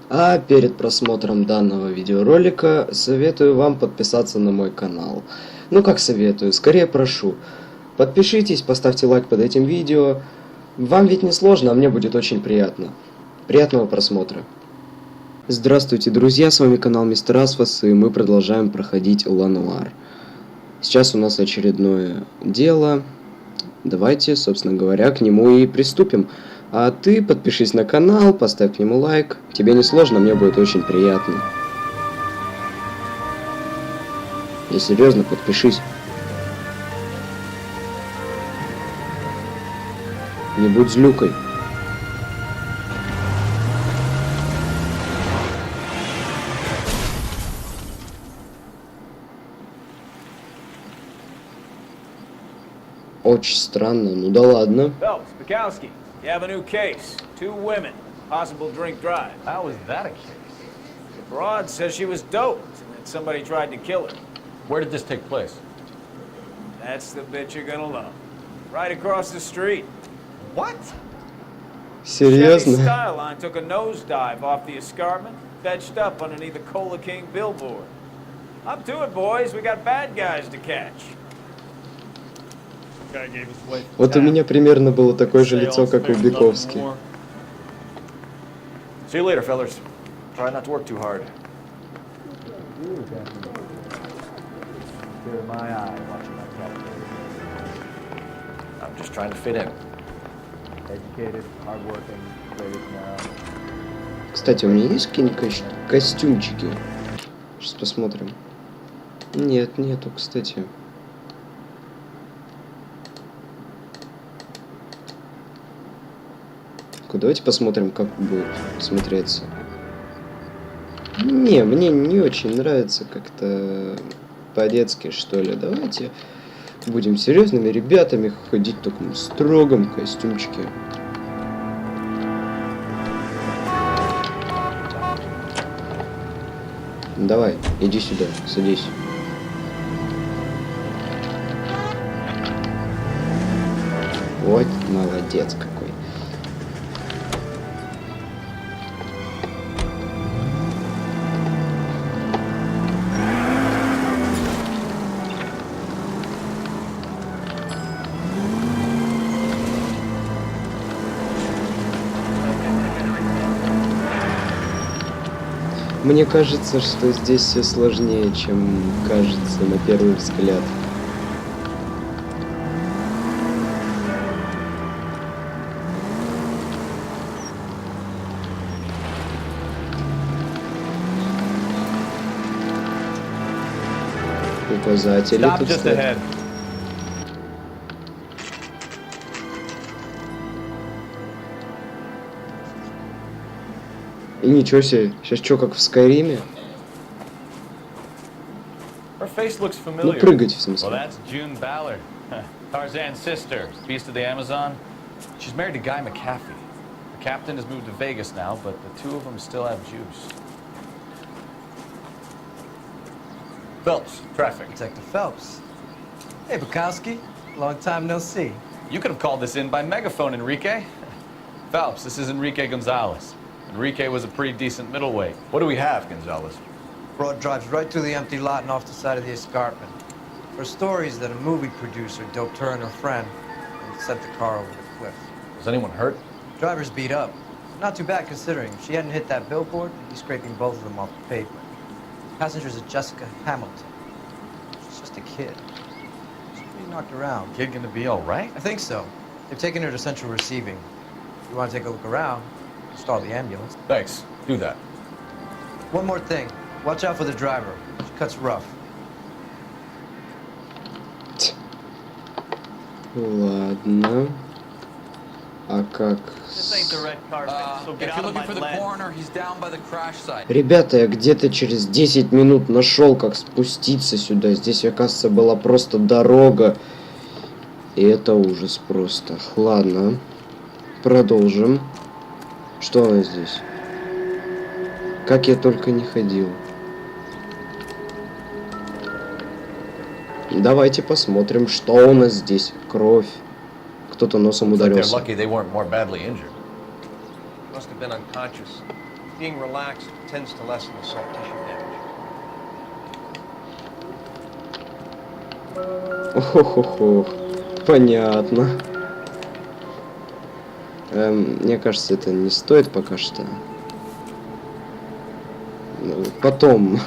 А перед просмотром данного видеоролика советую вам подписаться на мой канал. Ну как советую, скорее прошу. Подпишитесь, поставьте лайк под этим видео. Вам ведь не сложно, а мне будет очень приятно. Приятного просмотра. Здравствуйте, друзья, с вами канал Mr.ASFAS, и мы продолжаем проходить L.A.Noire. Сейчас у нас очередное дело. Давайте, собственно говоря, к нему и приступим. А ты подпишись на канал, поставь к нему лайк. Тебе не сложно, мне будет очень приятно. И серьезно, подпишись. Не будь злюкой. Очень странно, ну да ладно. You have a new case. 2 women. Possible drink drive. How is that a case? The broad says she was doped and that somebody tried to kill her. Where did this take place? That's the bit you're gonna love. Right across the street. What? Серьезно? Chevy Skyline took a nosedive off the escarpment, fetched up underneath the Cola King billboard. Up to it, boys. We got bad guys to catch. Вот у меня примерно было такое же лицо, как у Биковски. See you later, fellas. Try not to work too hard. I'm just trying to fit in. Educated, hardworking, great now. Кстати, у меня есть какие-нибудь костюмчики? Сейчас посмотрим. Нет, нету, кстати. Давайте посмотрим, как будет смотреться. Не, мне не очень нравится как-то по-детски, что ли. Давайте будем серьезными ребятами ходить в таком строгом костюмчике. Давай, иди сюда, садись. Вот молодец какой. Мне кажется, что здесь все сложнее, чем кажется на первый взгляд. Указатели тут стоят. И ничего себе, сейчас что, как в Скайриме? Ну, прыгать в смысле. Tarzan's sister, beast of the Amazon. She's married to Guy McAfee. The captain has moved to Vegas now, but the two of them still have juice. Phelps, traffic. Detective Phelps. Hey, Bukowski. Long time no see. You could have called this in by megaphone, Enrique. Phelps, this is Enrique Gonzalez. Enrique was a pretty decent middleweight. What do we have, Gonzalez? Broad drives right through the empty lot and off the side of the escarpment. Her stories that a movie producer doped her and her friend and sent the car over the cliff. Was anyone hurt? Driver's beat up. Not too bad considering. If she hadn't hit that billboard, he'd be scraping both of them off the pavement. Passenger's a Jessica Hamilton. She's just a kid. She's pretty knocked around. Kid gonna be all right? I think so. They've taken her to central receiving. If you want to take a look around, stall the ambulance. Thanks. Do that. One more thing. Watch out for the driver. She cuts rough. Ладно. А как? Ребята, я где-то через 10 минут нашел, как спуститься сюда. Здесь, оказывается, была просто дорога. И это ужас просто. Ладно. Продолжим. Что у нас здесь? Как я только не ходил. Давайте посмотрим, что у нас здесь. Кровь. Кто-то носом ударился. Being relaxed tends to lessen the soft tissue damage. Охо-хо-хо. Понятно. Мне кажется, это не стоит пока что. Потом.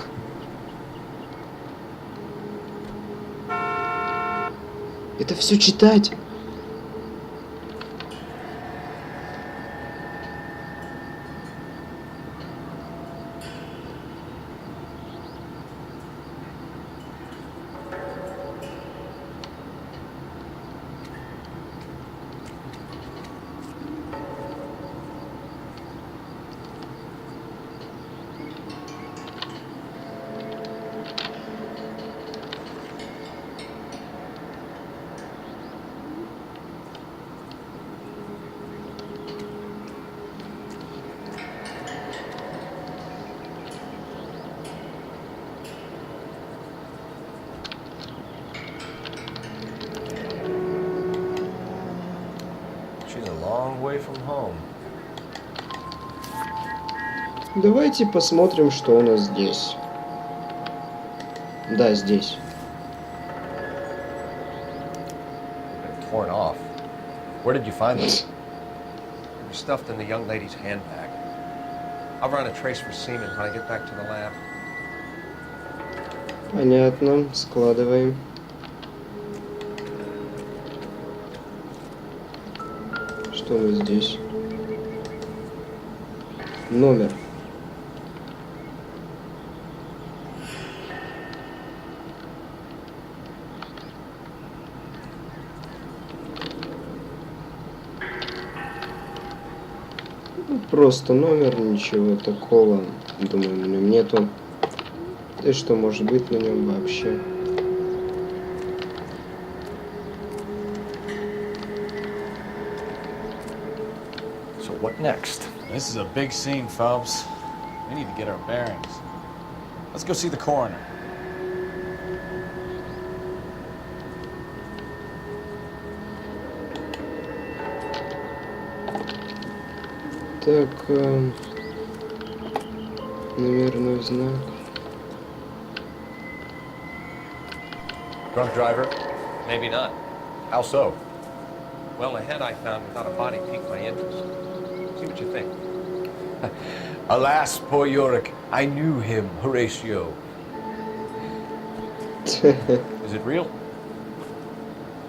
Это все читать. She's a long way from home. Давайте посмотрим, что у нас здесь. Да, здесь. Been torn off. Where did you find them? They were stuffed in the young lady's handbag. I'll run a trace for semen when I get back to the lab. Понятно. Складываем. Что у нас здесь? Номер. Просто номер, ничего такого, думаю, на нем нету. Да и что может быть на нем вообще? So what next? This is a big scene, Phelps. We need to get our bearings. Let's go see the coroner. Так, номерной знак. Drunk driver? Maybe not. How so? Well, the head I found without a body piqued my interest. See what you think. Alas, poor Yorick. I knew him, Horatio. Is it real?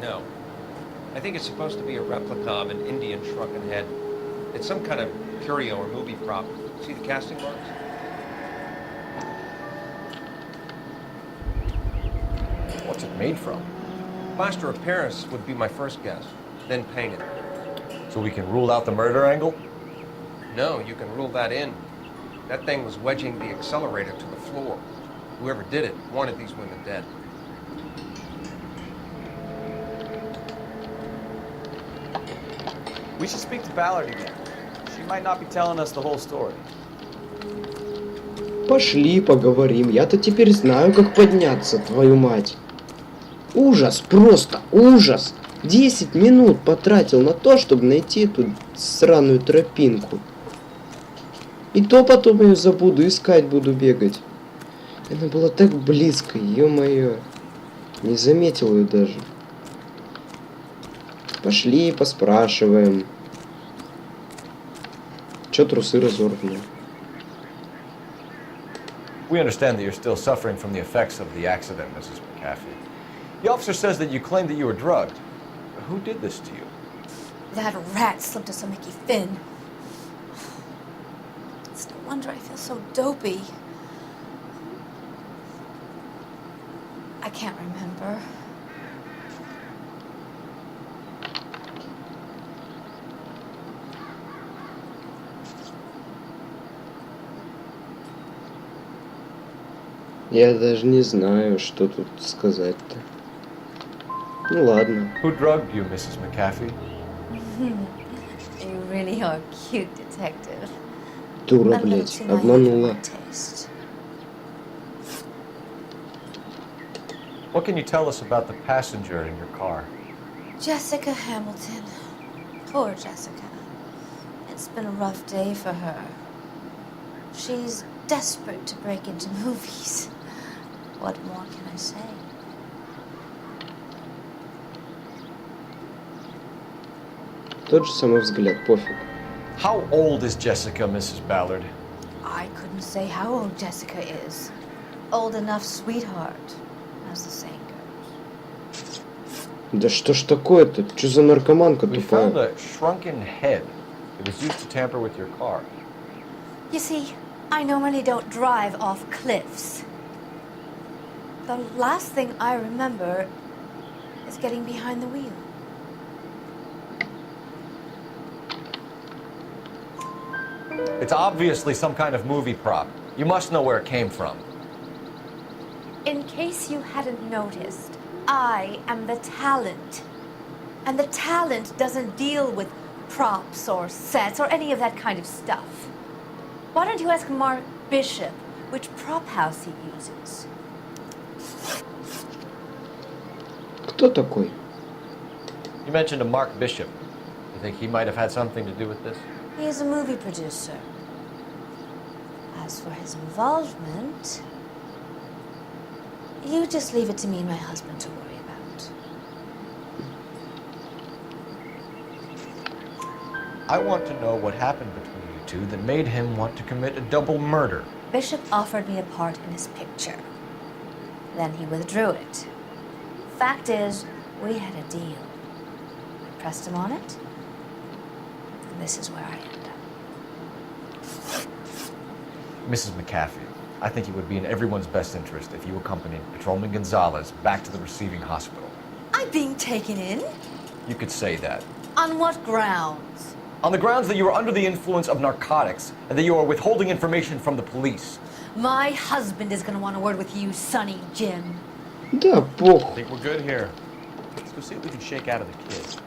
No. I think it's supposed to be a replica of an Indian shrunken head. It's some kind of curio or movie prop. See the casting marks? What's it made from? Plaster of Paris would be my first guess, then painted. So we can rule out the murder angle? No, you can rule that in. That thing was wedging the accelerator to the floor. Whoever did it wanted these women dead. We should speak to Ballard again. She might not be telling us the whole story. Пошли поговорим. Я-то теперь знаю, как подняться, твою мать. Ужас, просто ужас. 10 минут потратил на то, чтобы найти эту сраную тропинку. И то потом ее забуду, искать буду бегать. Она была так близко, ё-моё. Не заметил ее даже. Пошли поспрашиваем. Чё трусы разорваны? We understand that you're still suffering from the effects of the accident, Mrs. McAfee. The officer says that you claimed that you were drugged. Who did this to you? That rat slipped us a Mickey Finn. It's no wonder I feel so dopey. I can't remember. Я даже не знаю, что тут сказать-то. Ну ладно. Who drugged you, Mrs. McAfee? You really are a cute detective. Дура, I'm a little блядь, too naive for обманула. my taste. What can you tell us about the passenger in your car? Jessica Hamilton. Poor Jessica. It's been a rough day for her. She's desperate to break into movies. What more can I say? Тот же самый взгляд, пофиг. How old is Jessica, Mrs. Ballard? I couldn't say how old Jessica is. Old enough, sweetheart, as the saying goes. Да что ж такое-то? Что за наркоманка We found тупая? a shrunken head. It was used to tamper with your car. You see, I normally don't drive off cliffs. The last thing I remember is getting behind the wheel. It's obviously some kind of movie prop. You must know where it came from. In case you hadn't noticed, I am the talent. And the talent doesn't deal with props or sets or any of that kind of stuff. Why don't you ask Mark Bishop which prop house he uses? Кто такой? You mentioned a Mark Bishop. You think he might have had something to do with this? He is a movie producer. As for his involvement, you just leave it to me and my husband to worry about. I want to know what happened between you two that made him want to commit a double murder. Bishop offered me a part in his picture. Then he withdrew it. Fact is, we had a deal. I pressed him on it, and this is where I end up. Mrs. McAfee, I think it would be in everyone's best interest if you accompanied Patrolman Gonzalez back to the receiving hospital. I'm being taken in? You could say that. On what grounds? On the grounds that you are under the influence of narcotics and that you are withholding information from the police. My husband is gonna want a word with you, Sonny Jim. Да, I похуй. think we're good here. Let's go see what we can shake out of the kid.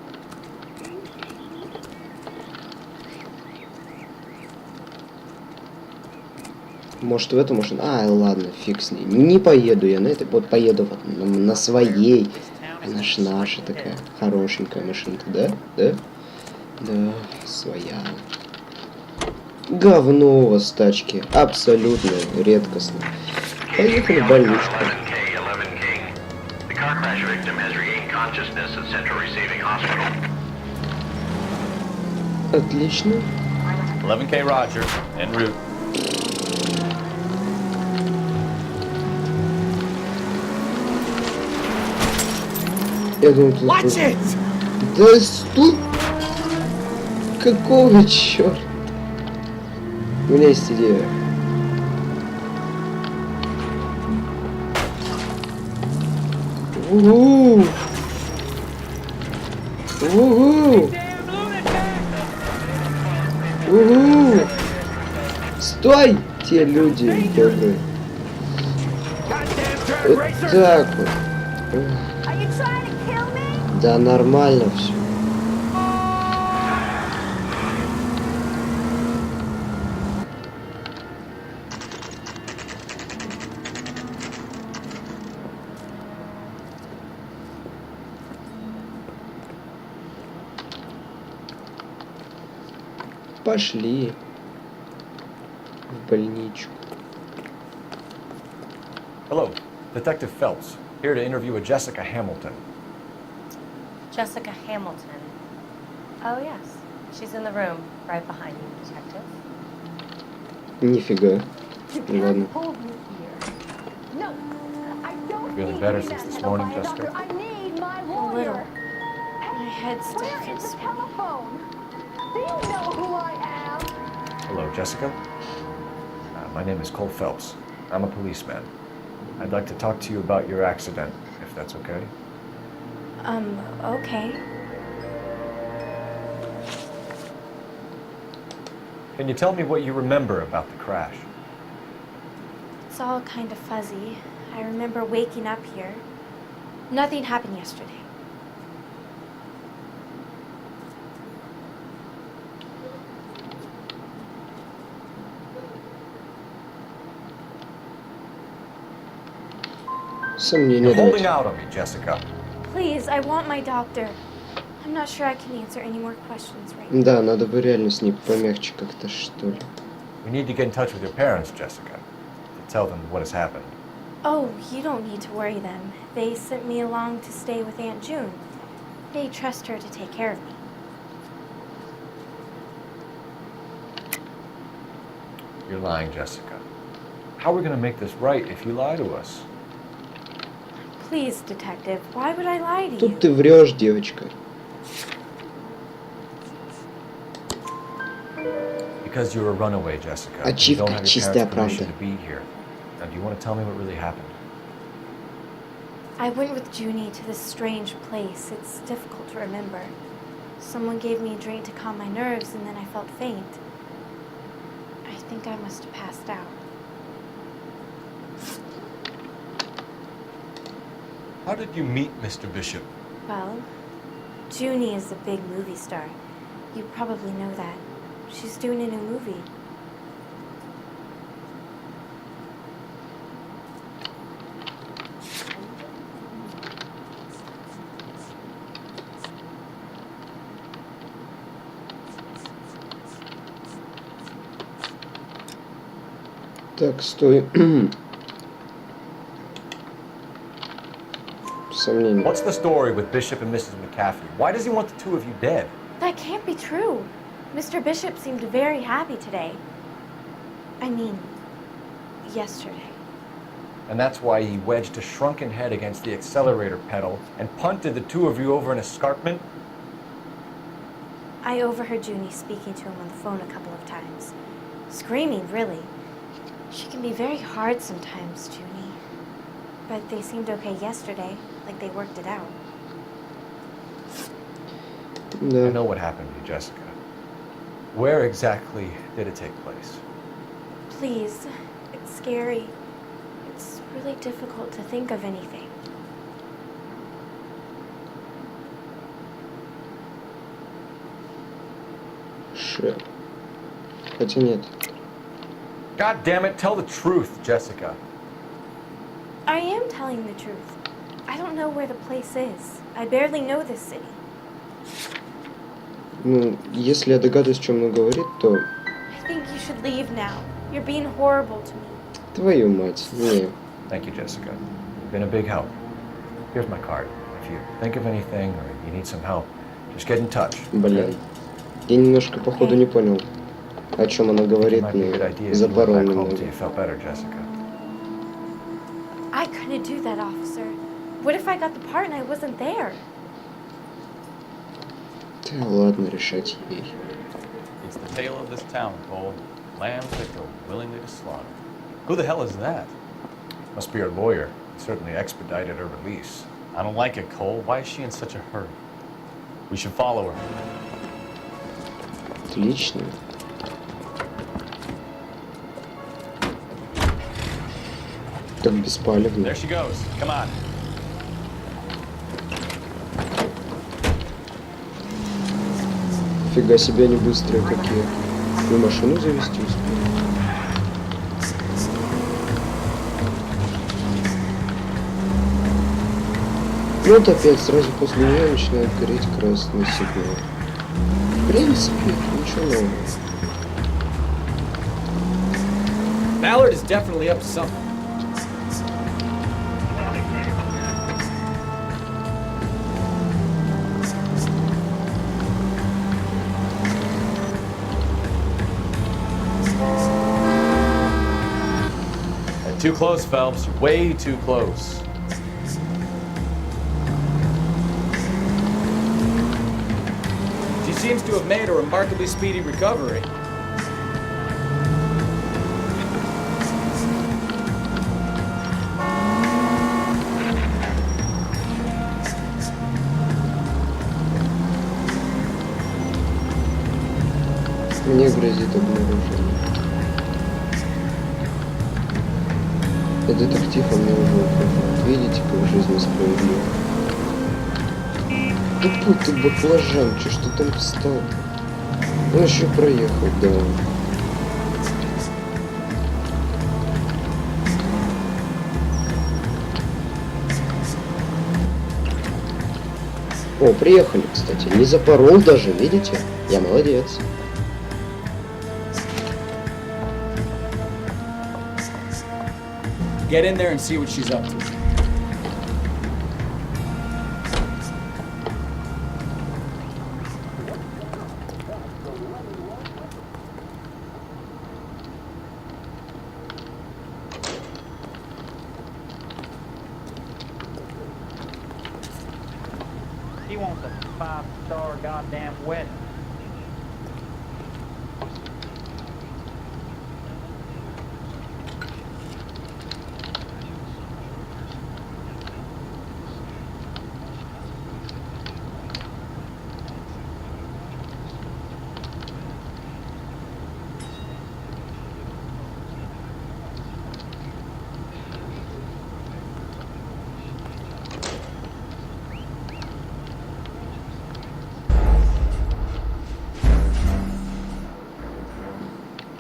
Может в эту машину? А, ладно, фиг с ней. Не поеду я на этой, вот поеду вот на своей. Она ж наша такая хорошенькая машинка, да? Да? Да, своя. Говно у вас тачки. Абсолютно редкостно. Поехали в больничку. Отлично. 11K Roger, en route. Я думаю, тут... Watch it! Да стой! Какого черта? У меня есть идея. Угу! Угу! Угу! Стойте, люди добрые! Вот так вот. Да нормально все. Пошли в больничку. Hello, Detective Phelps, here to interview a Jessica Hamilton. Jessica Hamilton. Oh, yes. She's in the room right behind you, Detective. Нифига. Ладно. Feeling better since this morning, Jessica? A little. My head still feels spinny. Hello, Jessica. My name is Cole Phelps. I'm a policeman. I'd like to talk to you about your accident, if that's okay. Okay. Can you tell me what you remember about the crash? It's all kind of fuzzy. I remember waking up here. Nothing happened yesterday. Сомнения You're holding давайте. out on me, Jessica. Please, I want my doctor. I'm not sure I can answer any more questions right now. Да, надо бы реально с ней помягче как-то, что ли. We need to get in touch with your parents, Jessica, to tell them what has happened. Oh, you don't need to worry them. They sent me along to stay with Aunt June. They trust her to take care of me. You're lying, Jessica. How are we going to make this right if you lie to us? Please, Detective, why would I lie to you? Тут ты врешь, девочка. Because you're a runaway, Jessica. You Ачивка, don't have your чистая parents' permission правда. to be here. Now, do you want to tell me what really happened? I went with Junie to this strange place. It's difficult to remember. Someone gave me a drink to calm my nerves, and then I felt faint. I think I must have passed out. How did you meet Mr. Bishop? Well, Junie is a big movie star. You probably know that. She's doing a new movie. Так, стой. Сомнение. What's the story with Bishop and Mrs. McCaffrey? Why does he want the two of you dead? That can't be true. Mr. Bishop seemed very happy today. I mean, yesterday. And that's why he wedged a shrunken head against the accelerator pedal and punted the two of you over an escarpment? I overheard Junie speaking to him on the phone a couple of times. Screaming, really. She can be very hard sometimes, Junie. But they seemed okay yesterday, like they worked it out. Да. I know what happened to you, Jessica. Where exactly did it take place? Please, it's scary. It's really difficult to think of anything. Ше. Хотя нет. God damn it, tell the truth, Jessica. I am telling the truth. I don't know where the place is. I barely know this city. Ну, если я догадываюсь, о чем он говорит, то... I think you should leave now. You're being horrible to me. Твою мать, не. Thank you, Jessica. You've been a big help. Here's my card. If you think of anything or you need some help, just get in touch. Блин. Я немножко, походу, не понял, о чем она It говорит, might be a good idea но if you went запорол back home till немного. you felt better, Jessica. I couldn't do that, officer. What if I got the part and I wasn't there? Да ладно, решать ей. It's the tale of this town, Cole. Lambs that go willingly to slaughter. Who the hell is that? Must be her lawyer. He certainly expedited her release. I don't like it, Cole. Why is she in such a hurry? We should follow her. Отлично. Так беспалевно. There she goes. Come on. Фига себе, они быстрые какие. Вы машину завести успели? И вот опять сразу после нее начинает гореть красный сигнал. В принципе, ничего нового. Ballard is definitely up to something. Too close, Phelps. Way too close. She seems to have made a remarkably speedy recovery. Мне грозит обнаружение. Я детектив, а мне уже угрожают. Видите, как жизнь несправедлива. Тупой ты баклажан, что ж ты там встал? Он еще проехал, да. О, приехали, кстати. Не запорол даже, видите? Я молодец. Get in there and see what she's up to. He wants a 5-star goddamn wedding.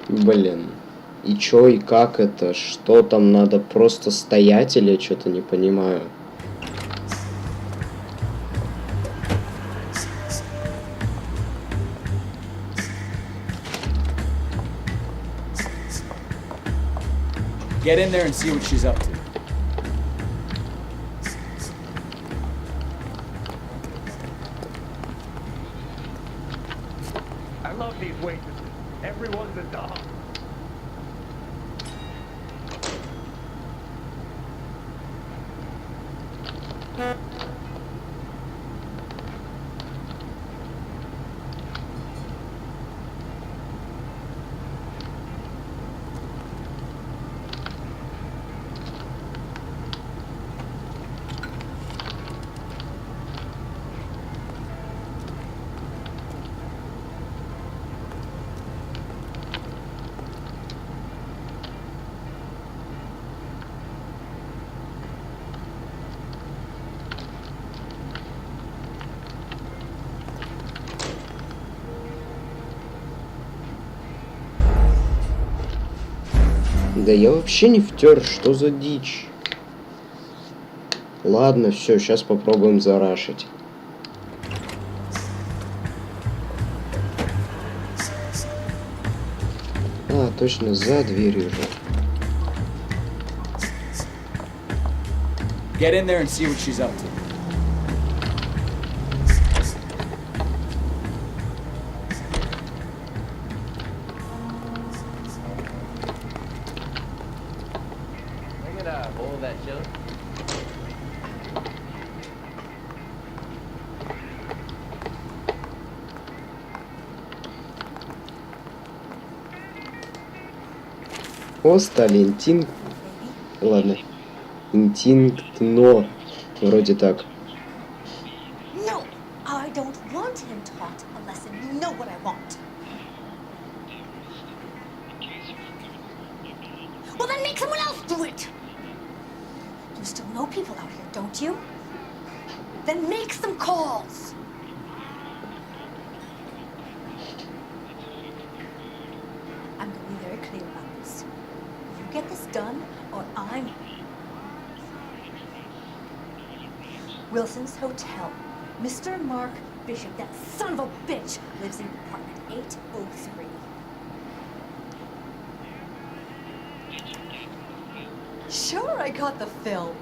Блин. И чё, и как это? Что там надо? Просто стоять или я что-то не понимаю? Get in there and see what she's up to. I love these waitresses. Everyone's a dog. Да я вообще не втер, что за дичь? Ладно, все, сейчас попробуем зарашить. А, точно, за дверью же. Get in there and see what she's up to. Look at a bowl of that chili. Осталентин. Ладно. Интинктно. Вроде так. No, I don't want him taught a lesson. You know what I want. Well, then make someone else do it. You still know people out here, don't you? Then make some calls. I'm going to be very clear about this. You get this done, or I'm... Wilson's Hotel. Mr. Mark Bishop, that son of a bitch, lives in apartment 803. Sure, I got the film.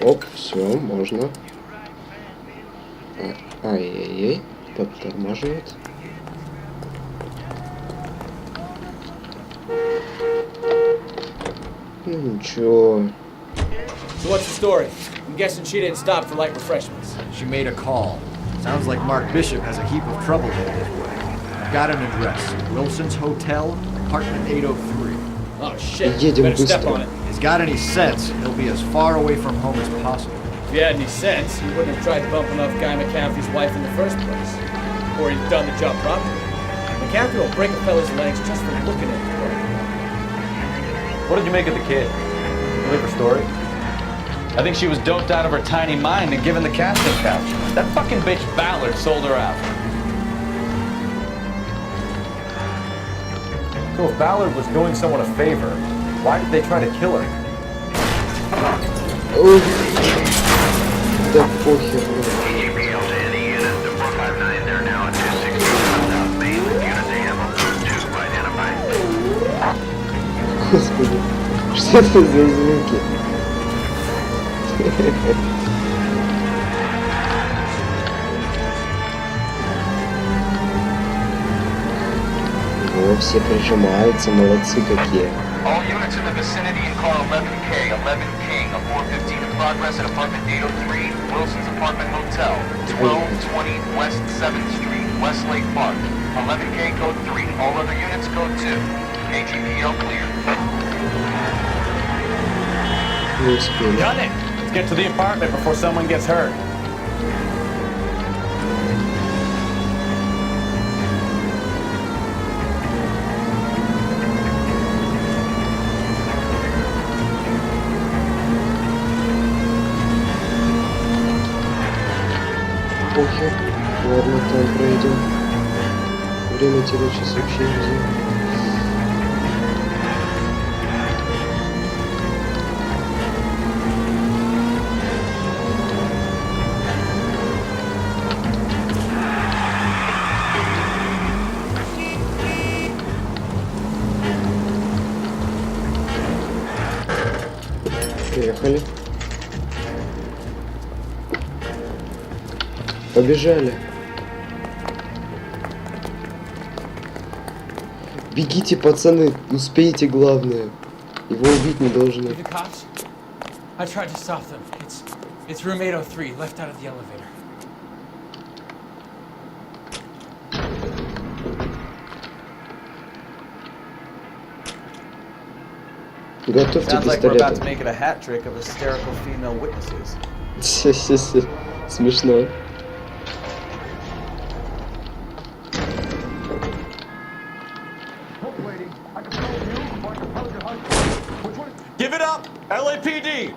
Оп, все, можно. Ай-яй-яй, подтормаживает. Ну ничего. So what's the story? I'm guessing she didn't stop for light refreshments. She made a call. Sounds like Mark Bishop has a heap of trouble headed his way. I've got an address. Wilson's Hotel, apartment 803. Oh shit, Едем better step быстро. on it. If he's got any sense, he'll be as far away from home as possible. If you had any sense, you wouldn't have tried bumping off Guy McCaffrey's wife in the first place. Or he'd done the job properly. McCaffrey will break a fella's legs just for looking at him. What did you make of the kid? Believe her story? I think she was doped out of her tiny mind and given the casting couch. That fucking bitch Ballard sold her out. So if Ballard was doing someone a favor, why did they try to kill her? Ой, да похер. Господи. Что это за звуки? О, все прижимаются, молодцы какие. All units in the vicinity in car 11K, 11 King, a 415 in progress at apartment 803, Wilson's Apartment Hotel, 1220 West 7th Street, Westlake Park. 11K code 3, all other units code 2. AGPL clear. Не успели. Got it! Let's get to the apartment before someone gets hurt. Похер. Ладно, там пройдем. Время терять сейчас вообще нельзя. Приехали. Побежали. Бегите, пацаны, успейте, главное. Его убить не должны. The cops? I tried to stop them. It's room 803, left out of the elevator. Готовьте Sounds like we're about to пистолеты. make it a hat trick of hysterical female witnesses. Смешно. Give it up! LAPD!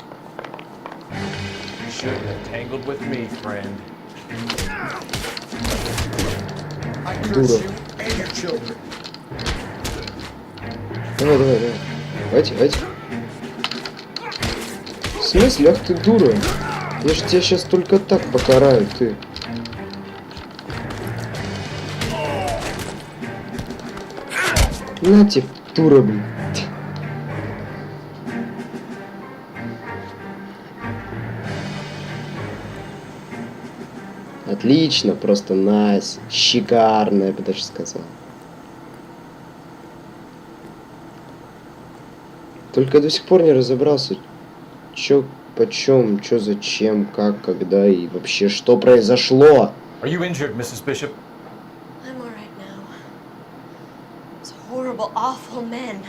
You shouldn't have tangled with me, friend. Дура. Давай. Давайте. В смысле? Ах ты дура. Я ж тебя сейчас только так покараю, ты. На тебе, дура, блин. Отлично, просто найс. Шикарно, я бы даже сказал. Только до сих пор не разобрался, чё, почем, чё, зачем, как, когда и вообще что произошло. Are you injured, Mrs. Bishop? I'm all right now. Those horrible, awful men.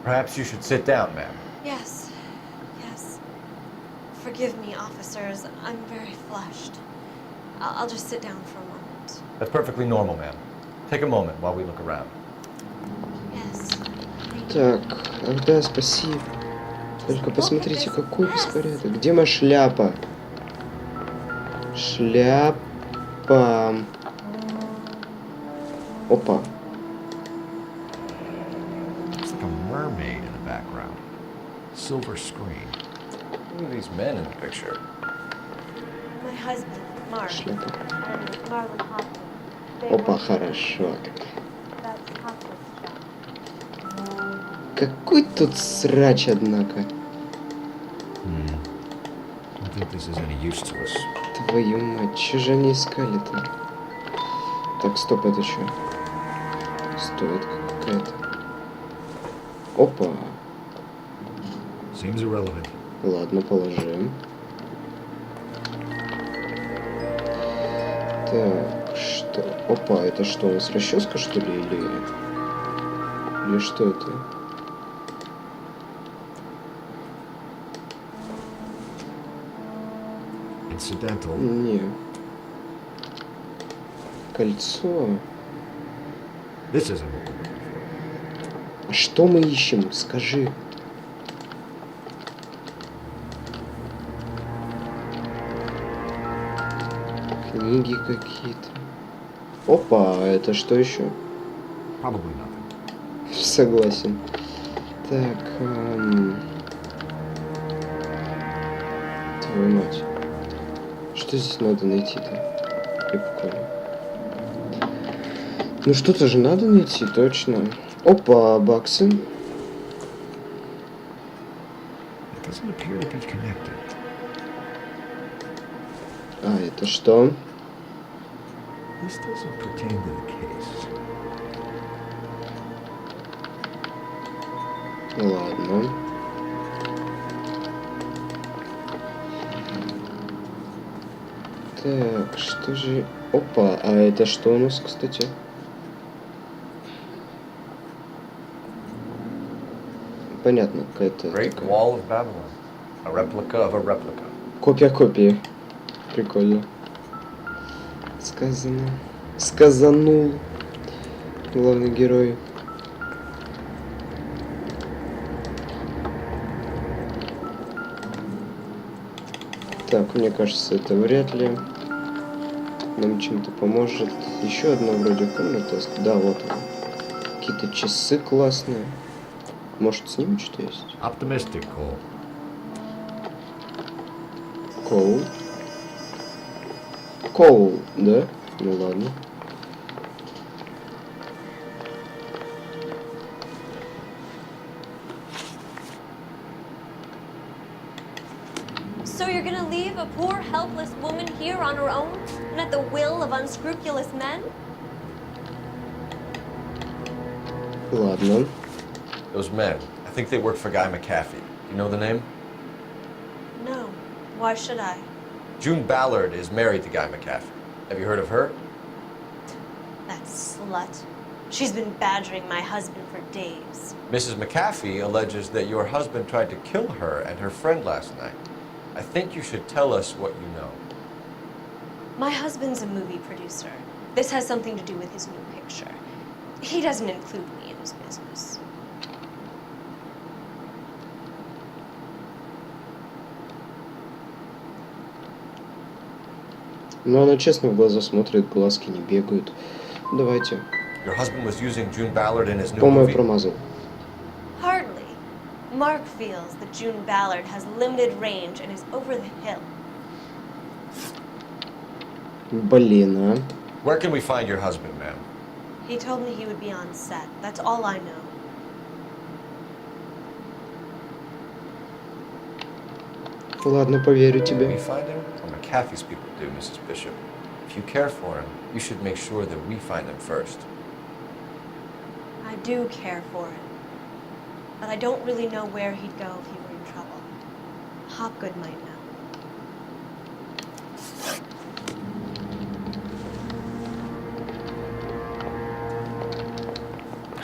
Perhaps you should sit down, ma'am. Yes. Forgive me, officers. I'm very flushed. I'll just sit down for a moment. That's perfectly normal, ma'am. Take a moment while we look around. Yes. Так, ах да, спасибо. Только посмотрите, какой беспорядок. Где моя шляпа? Шляпа. Опа. Looks like a mermaid in the background. Silver screen. Who are these men in the picture? My husband, Mark, Шляпа. and Marlon Hopkins. They Опа, work хорошо. at that hospice shop. Какой тут срач, однако. I don't think this is any use to us. Твою мать, чё же они искали-то? Так, стоп, это что? Стоит какая-то. Опа. Seems irrelevant. Ладно, положим. Так, что? Опа, это что, у нас расческа, что ли, или что это? Incidental. Не. Кольцо. This isn't. А что мы ищем? Скажи. Книги какие-то. Опа, это что еще? Probably nothing. Согласен. Так, твою мать. Что здесь надо найти-то? Прикольно. Ну что-то же надо найти, точно. Опа, баксы. appear to be connected. А, это что? This doesn't pertain to the case. Ладно. Так, что же... Опа, а это что у нас, кстати? Понятно, какая-то Great такая... Wall of Babylon. A replica of a replica. Копия копии. Прикольно. Сказано. Сказанул. Главный герой. Так, мне кажется, это вряд ли нам чем-то поможет. Еще одна вроде комната. Да, вот она. Какие-то часы классные. Может, с ним что-то есть? Optimistic, Cole. Коул. Коул, да? Ну ладно. So you're gonna leave a poor, helpless woman here on her own and at the will of unscrupulous men? Ладно. Those men, I think they work for Guy McAfee. You know the name? No. Why should I? June Ballard is married to Guy McAfee. Have you heard of her? That slut. She's been badgering my husband for days. Mrs. McAfee alleges that your husband tried to kill her and her friend last night. I think you should tell us what you know. My husband's a movie producer. This has something to do with his new picture. He doesn't include me in his business. Но она честно в глаза смотрит, глазки не бегают. Давайте. Your husband was using June Ballard in his new По-моему, movie? промазал. Hardly. Mark feels that June Ballard has limited range and is over the hill. Блин, а. Where can we find your husband, ma'am? He told me he would be on set. That's all I know. Ладно, поверю We тебе. find him? Well, McAfee's people do, Mrs. Bishop. If you care for him, you should make sure that we find him first. I do care for him. But I don't really know where he'd go if he were in trouble. Hopgood might know.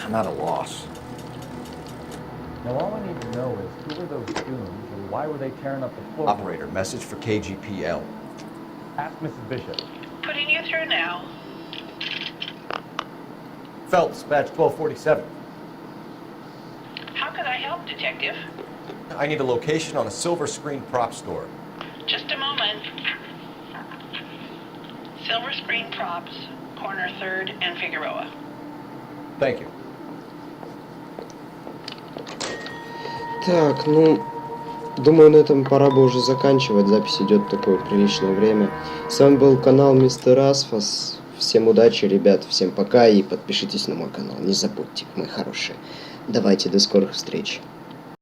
I'm at a loss. Now all I need to know is who were those goons and why were they tearing up the floor? Operator, message for KGPL. Ask Mrs. Bishop. Putting you through now. Phelps, badge 1247. How could I help, Detective? I need a location on a silver screen prop store. Just a moment. Silver Screen Props, corner 3rd and Figueroa. Thank you. Так, ну, думаю, на этом пора бы уже заканчивать. Запись идет такое приличное время. С вами был канал Mr.ASFAS. Всем удачи, ребят, всем пока и подпишитесь на мой канал. Не забудьте, мои хорошие. Давайте, до скорых встреч.